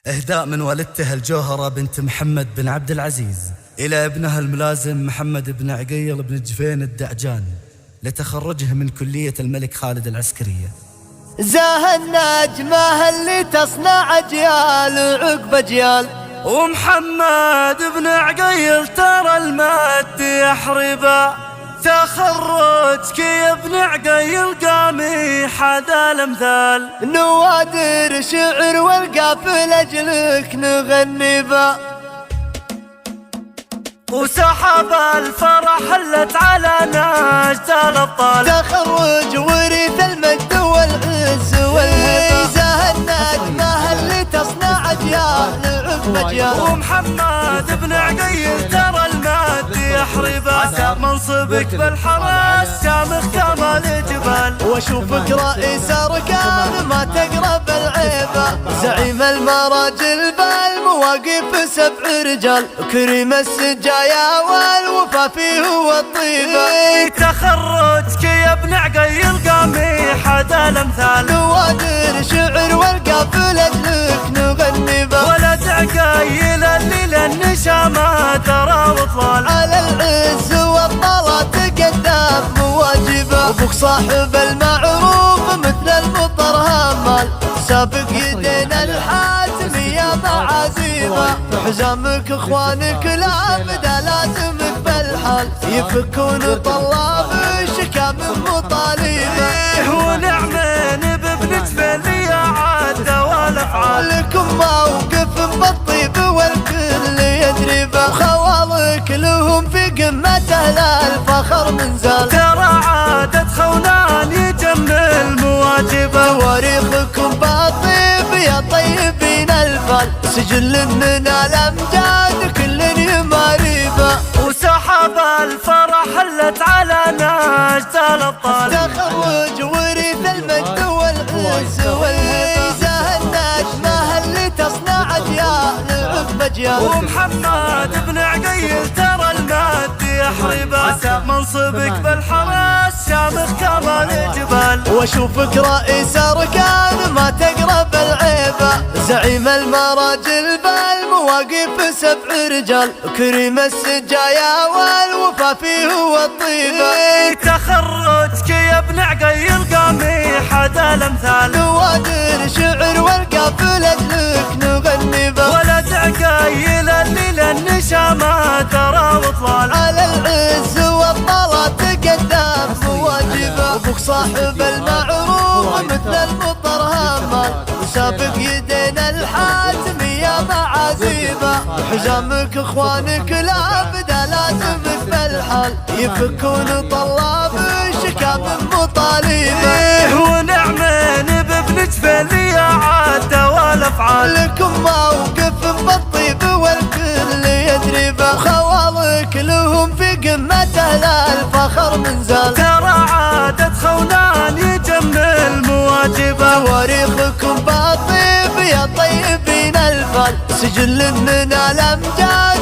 إهداء من والدته الجوهرة بنت محمد بن عبد العزيز إلى ابنها الملازم محمد بن عقيل بن جفين الدعجان لتخرجه من كلية الملك خالد العسكرية. زاه النجمة اللي تصنع أجيال عقب أجيال، ومحمد بن عقيل ترى المد يحربا، تخرجك يا ابن عقيل قامي حدا الامثال، نوادر شعر والقافل اجلك نغني با، وسحب الفرح حلت على نجد الابطال، تخرج ورث المجد والعز والهبة. زاه النجمة اللي تصنع أجيال عقب أجيال، ومحمد بن عقيل ترى المد يحربا، منصبك بالحراس شامخ كمال الجبال، واشوفك رئيس أركان ما تقرب العيبة، زعيم المراجل بالمواقف 7 رجال، كريم السجايا والوفا فيه والطيبة. تخرجك يا ابن عقيل قامي حدا الامثال، نوادر شعر والقافل اجلك نغني با، ولد عقيل اللي للنشامة ترى وطلال، على العز والطلات تقدم مواجبه، وابوك صاحب المعروف مثل المطر همال، سابق يدينا الحاتمية معازيمه، حزامك اخوانك العبده لازمك بالحال، يفكون طلاب الشكا من مطالبه. ونعمين بابن جفين يا عادة والافعال، لكم موقف بالطيب والكل يدري به، خوالك لهم في قمته لا الفخر من زال، ترى عادة خونان يجمل مواجبه، تواريخكم بالطيب يا طيبين الفال، سجل من الامجاد كل يماري به، وسحب الفرح حلت على نجد الابطال، تخرج ورث المجد والعز والهبة. زاه النجمة اللي تصنع أجيال عقب أجيال، ومحمد بن عقيل ترى المد يحربا، منصبك بالحراس شامخ كمال الجبال، واشوفك رئيس أركان ما تقرب العيبة، زعيم المراجل بالمواقف 7 رجال، كريم السجايا والوفا فيه والطيبة. تخرجك يا ابن عقيل قامي حدا الامثال، نوادر شعر والقافل اجلك نغني با، ولد عقيل اللي للنشامة ترى وطلال، على العز والطلات تقدم مواجبه، وابوك صاحب المعروف مثل المطر همال، سابق يدينا الحاتمية معازيمه، حزامك اخوانك العبده لازمك بالحال، يفكون طلاب الشكا من مطالبه. ونعمين بابن جفين يا عادة والافعال، لكم موقف بالطيب والكل يدري به، خوالك لهم في قمته لا الفخر من زال، ترى عادة خونان يجمل مواجبه، تواريخكم بالطيب يا طيبين الفال، سجل من الامجاد